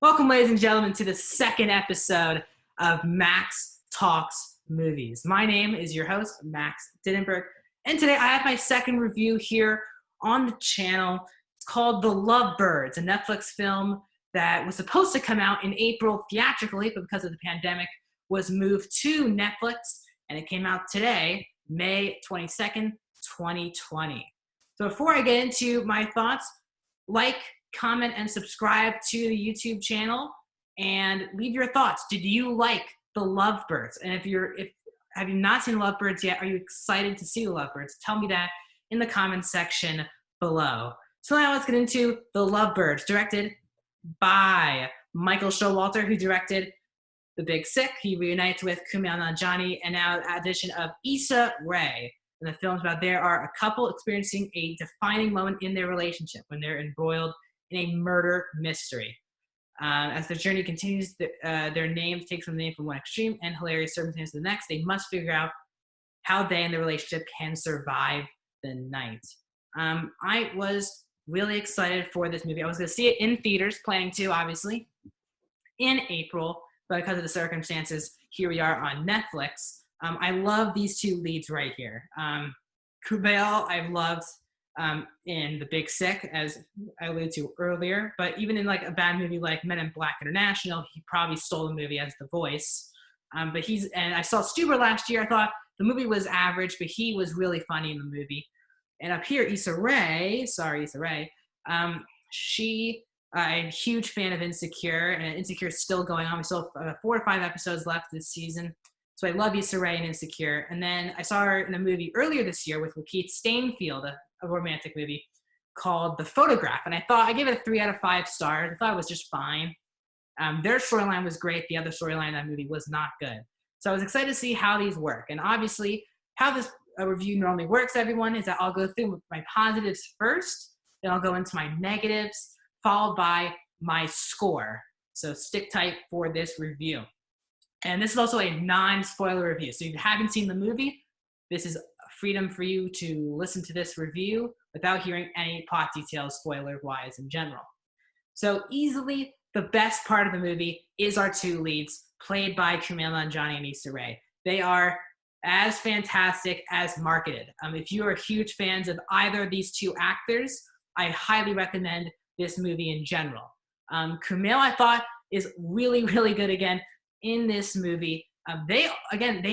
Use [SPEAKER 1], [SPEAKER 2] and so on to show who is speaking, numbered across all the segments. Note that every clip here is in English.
[SPEAKER 1] Welcome, ladies and gentlemen, to the second episode of Max Talks Movies. My name is your host, Max Didenberg, and today I have my second review here on the channel. It's called The Lovebirds, a Netflix film that was supposed to come out in April theatrically, but because of the pandemic, was moved to Netflix, and it came out today, May 22nd, 2020. So before I get into my thoughts, comment, and subscribe to the YouTube channel and leave your thoughts. Did you like The Lovebirds? And have you not seen Lovebirds yet? Are you excited to see The Lovebirds? Tell me that in the comments section below. So now let's get into The Lovebirds, directed by Michael Showalter, who directed The Big Sick. He reunites with Kumail Nanjiani, and now the addition of Issa Rae. And the film's about there are a couple experiencing a defining moment in their relationship when they're embroiled in a murder mystery. As their journey continues, their names take from the name from one extreme and hilarious circumstance to the next. They must figure out how they and their relationship can survive the night. I was really excited for this movie. I was going to see it in theaters, planning to, obviously, in April, but because of the circumstances, here we are on Netflix. I love these two leads right here. Kumail, I've loved in The Big Sick, as I alluded to earlier, but even in like a bad movie like Men in Black International, he probably stole the movie as the voice. And I saw Stuber last year. I thought the movie was average, but he was really funny in the movie. And up here, Issa Rae, I'm a huge fan of Insecure, and Insecure is still going on. We still have 4 or 5 episodes left this season. So I love Issa Rae and Insecure. And then I saw her in a movie earlier this year with Lakeith Stanfield, a romantic movie called The Photograph. And I gave it a 3 out of 5 stars. I thought it was just fine. Their storyline was great. The other storyline in that movie was not good. So I was excited to see how these work. And obviously, how this review normally works, everyone, is that I'll go through my positives first, then I'll go into my negatives, followed by my score. So stick tight for this review. And this is also a non-spoiler review. So if you haven't seen the movie, this is freedom for you to listen to this review without hearing any plot details, spoiler-wise in general. So easily, the best part of the movie is our two leads, played by Kumail Nanjiani and Issa Rae. They are as fantastic as marketed. If you are huge fans of either of these two actors, I highly recommend this movie in general. Kumail, I thought, is really, really good again in this movie. They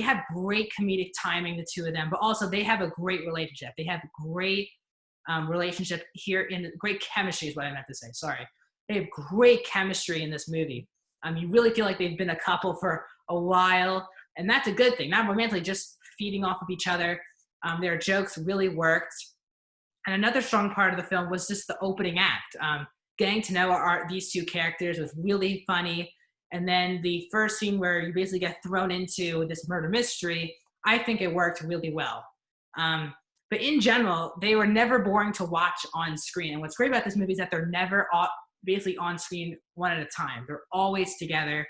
[SPEAKER 1] have great comedic timing, the two of them, but also they have a great relationship. They have great relationship here, great chemistry is what I meant to say, sorry. They have great chemistry in this movie. You really feel like they've been a couple for a while, and that's a good thing. Not romantically, just feeding off of each other. Their jokes really worked. And another strong part of the film was just the opening act. Getting to know these two characters was really funny. And then the first scene where you basically get thrown into this murder mystery, I think it worked really well. But in general, they were never boring to watch on screen. And what's great about this movie is that they're never basically on screen one at a time. They're always together.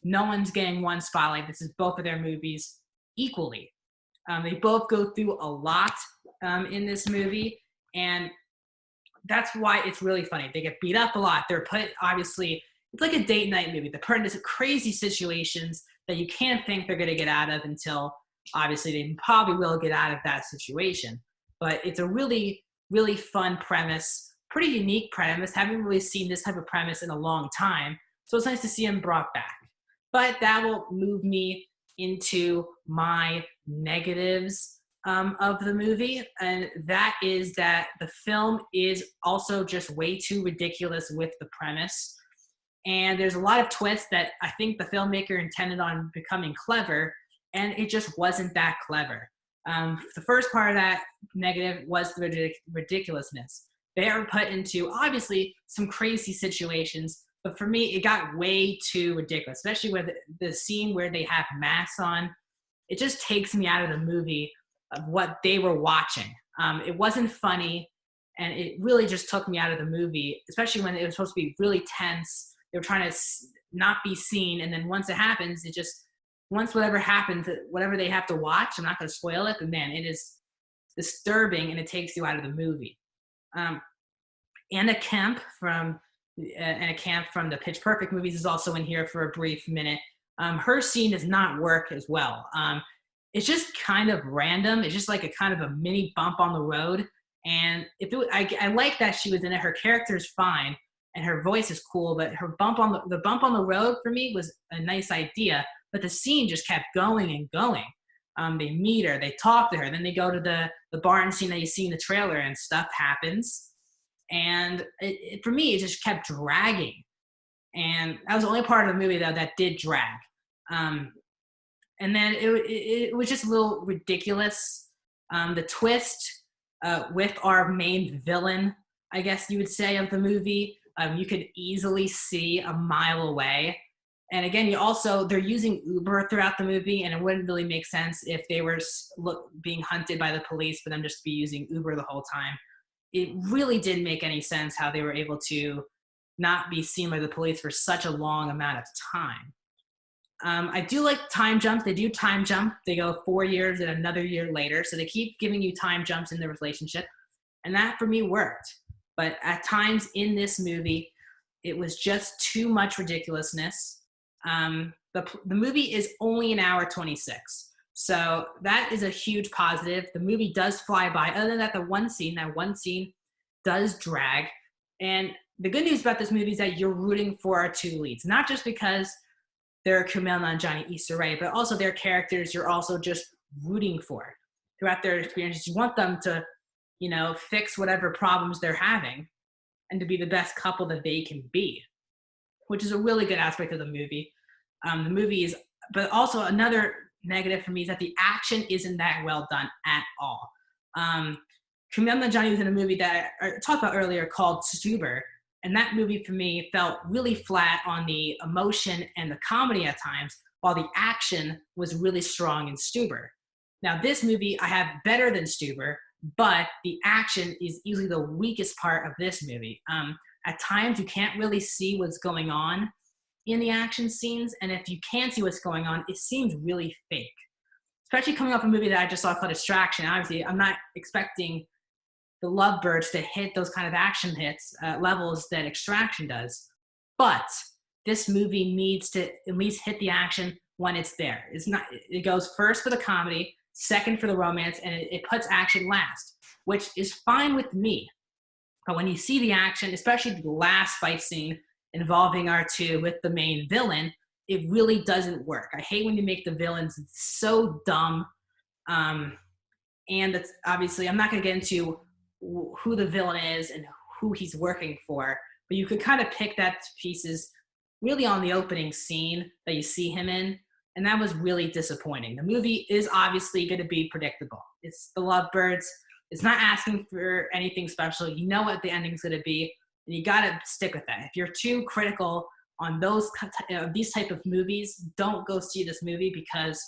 [SPEAKER 1] No one's getting one spotlight. This is both of their movies equally. They both go through a lot in this movie, and that's why it's really funny. They get beat up a lot. They're put, obviously, it's like a date night movie. They're put into crazy situations that you can't think they're going to get out of until, obviously, they probably will get out of that situation. But it's a really, really fun premise, pretty unique premise. Haven't really seen this type of premise in a long time. So it's nice to see him brought back. But that will move me into my negatives of the movie. And that is that the film is also just way too ridiculous with the premise. And there's a lot of twists that I think the filmmaker intended on becoming clever, and it just wasn't that clever. The first part of that negative was the ridiculousness. They are put into, obviously, some crazy situations, but for me, it got way too ridiculous, especially with the scene where they have masks on. It just takes me out of the movie of what they were watching. It wasn't funny, and it really just took me out of the movie, especially when it was supposed to be really tense. They were trying to not be seen, and then once it happens, once whatever happens, whatever they have to watch, I'm not going to spoil it, but man, it is disturbing, and it takes you out of the movie. Anna Kemp from Anna Camp from the Pitch Perfect movies is also in here for a brief minute. Her scene does not work as well. It's just kind of random. It's just like a kind of a mini bump on the road. And I like that she was in it. Her character is fine, and her voice is cool. But her the bump on the road for me was a nice idea. But the scene just kept going and going. They meet her, they talk to her, then they go to the barn scene that you see in the trailer, and stuff happens. And for me, it just kept dragging. And that was the only part of the movie though that did drag. Um, and then it was just a little ridiculous. The twist with our main villain, I guess you would say, of the movie, you could easily see a mile away. And again, they're using Uber throughout the movie, and it wouldn't really make sense if they were being hunted by the police for them just to be using Uber the whole time. It really didn't make any sense how they were able to not be seen by the police for such a long amount of time. I do like time jumps. They do time jump. They go 4 years and another year later. So they keep giving you time jumps in the relationship. And that for me worked. But at times in this movie, it was just too much ridiculousness. The movie is only an hour 26. So that is a huge positive. The movie does fly by. Other than that one scene does drag. And the good news about this movie is that you're rooting for our two leads, not just because they're Kumail Nanjiani, Issa Rae, but also their characters you're also just rooting for throughout their experiences. You want them to, fix whatever problems they're having and to be the best couple that they can be, which is a really good aspect of the movie. But also another negative for me is that the action isn't that well done at all. Kumail Nanjiani was in a movie that I talked about earlier called Stuber, and that movie for me felt really flat on the emotion and the comedy at times, while the action was really strong in Stuber. Now this movie I have better than Stuber, but the action is easily the weakest part of this movie. At times you can't really see what's going on in the action scenes, and if you can see what's going on, it seems really fake. Especially coming off a movie that I just saw called Extraction. Obviously, I'm not expecting the Lovebirds to hit those kind of action hits levels that Extraction does, but this movie needs to at least hit the action when it's there. It goes first for the comedy, second for the romance, and it puts action last, which is fine with me. But when you see the action, especially the last fight scene involving R2 with the main villain, it really doesn't work. I hate when you make the villains so dumb. And that's obviously, I'm not going to get into who the villain is and who he's working for, but you could kind of pick that to pieces really on the opening scene that you see him in, and that was really disappointing. The movie is obviously going to be predictable. It's the Lovebirds. It's not asking for anything special. You know what the ending's going to be, and you got to stick with that. If you're too critical on these type of movies, don't go see this movie, because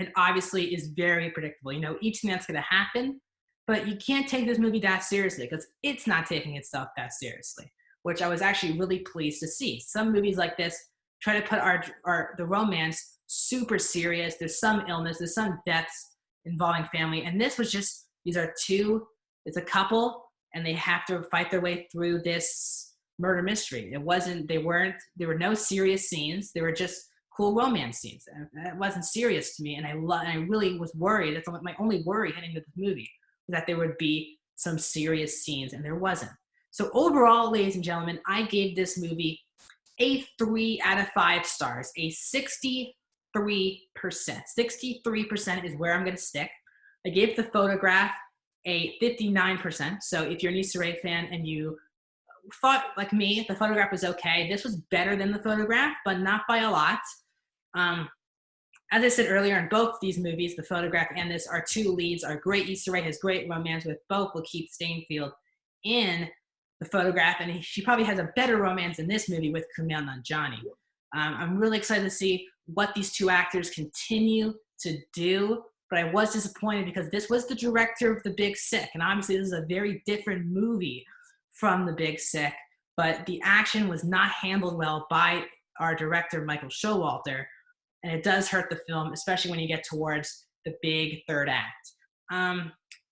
[SPEAKER 1] it obviously is very predictable. You know each thing that's going to happen, but you can't take this movie that seriously because it's not taking itself that seriously, which I was actually really pleased to see. Some movies like this try to put the romance super serious. There's some illness, there's some deaths involving family, and this was just, it's a couple, and they have to fight their way through this murder mystery. There were no serious scenes. They were just cool romance scenes. And it wasn't serious to me, and I really was worried. That's my only worry heading to the movie, was that there would be some serious scenes, and there wasn't. So overall, ladies and gentlemen, I gave this movie a 3 out of 5 stars, a 63%. 63% is where I'm going to stick. I gave The Photograph a 59%. So if you're an Issa Rae fan and you thought, like me, The Photograph was okay, this was better than The Photograph, but not by a lot. As I said earlier, in both these movies, The Photograph and this, our two leads are great. Issa Rae has great romance with both Lakeith Stanfield in The Photograph, and she probably has a better romance in this movie with Kumail Nanjiani. I'm really excited to see what these two actors continue to do, but I was disappointed because this was the director of The Big Sick, and obviously this is a very different movie from The Big Sick, but the action was not handled well by our director, Michael Showalter, and it does hurt the film, especially when you get towards the big third act.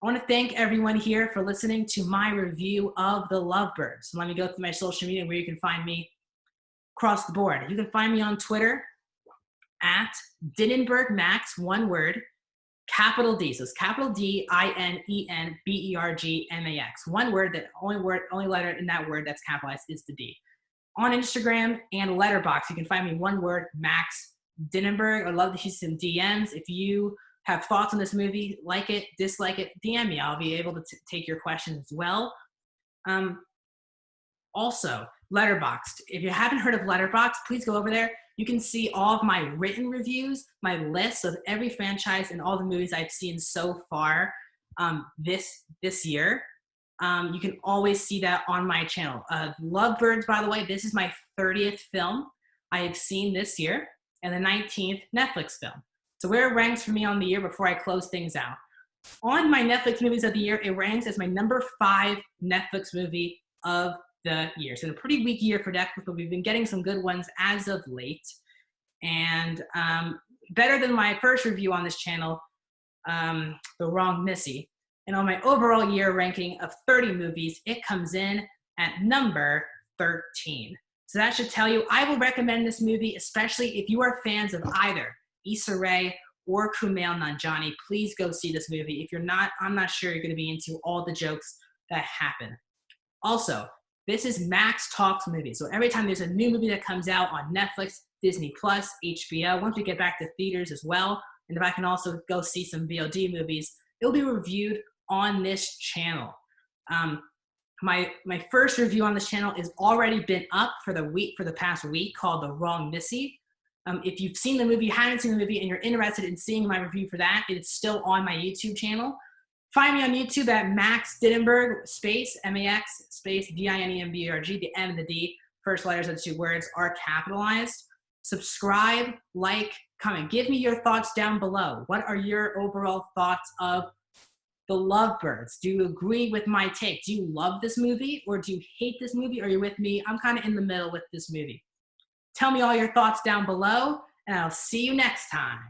[SPEAKER 1] I want to thank everyone here for listening to my review of The Lovebirds. Let me go through my social media where you can find me across the board. You can find me on Twitter at DinenbergMax, one word, capital D. So it's capital DINENBERGMAX. One word, the only letter in that word that's capitalized is the D. On Instagram and Letterboxd, you can find me one word, Max Dinenberg. I'd love to see some DMs. If you have thoughts on this movie, like it, dislike it, DM me. I'll be able to take your questions as well. Also, Letterboxd. If you haven't heard of Letterboxd, please go over there. You can see all of my written reviews, my lists of every franchise and all the movies I've seen so far this year. You can always see that on my channel. Lovebirds, by the way, this is my 30th film I have seen this year and the 19th Netflix film. So where it ranks for me on the year before I close things out. On my Netflix movies of the year, it ranks as my number 5 Netflix movie of the year. It's been a pretty weak year for Netflix, but we've been getting some good ones as of late. And better than my first review on this channel, The Wrong Missy. And on my overall year ranking of 30 movies, it comes in at number 13. So that should tell you, I will recommend this movie, especially if you are fans of either Issa Rae or Kumail Nanjiani. Please go see this movie. If you're not, I'm not sure you're going to be into all the jokes that happen. Also, this is Max Talks Movies. So every time there's a new movie that comes out on Netflix, Disney Plus, HBO, once we get back to theaters as well, and if I can also go see some VOD movies, it'll be reviewed on this channel. My first review on this channel has already been up for the past week, called The Wrong Missy. If you've seen the movie, haven't seen the movie, and you're interested in seeing my review for that, it's still on my YouTube channel. Find me on YouTube at Max Dinenberg, space MAX, space DINENBERG. The M and the D, first letters of the 2 words, are capitalized. Subscribe, like, comment. Give me your thoughts down below. What are your overall thoughts of The Lovebirds? Do you agree with my take? Do you love this movie or do you hate this movie? Or are you with me? I'm kind of in the middle with this movie. Tell me all your thoughts down below, and I'll see you next time.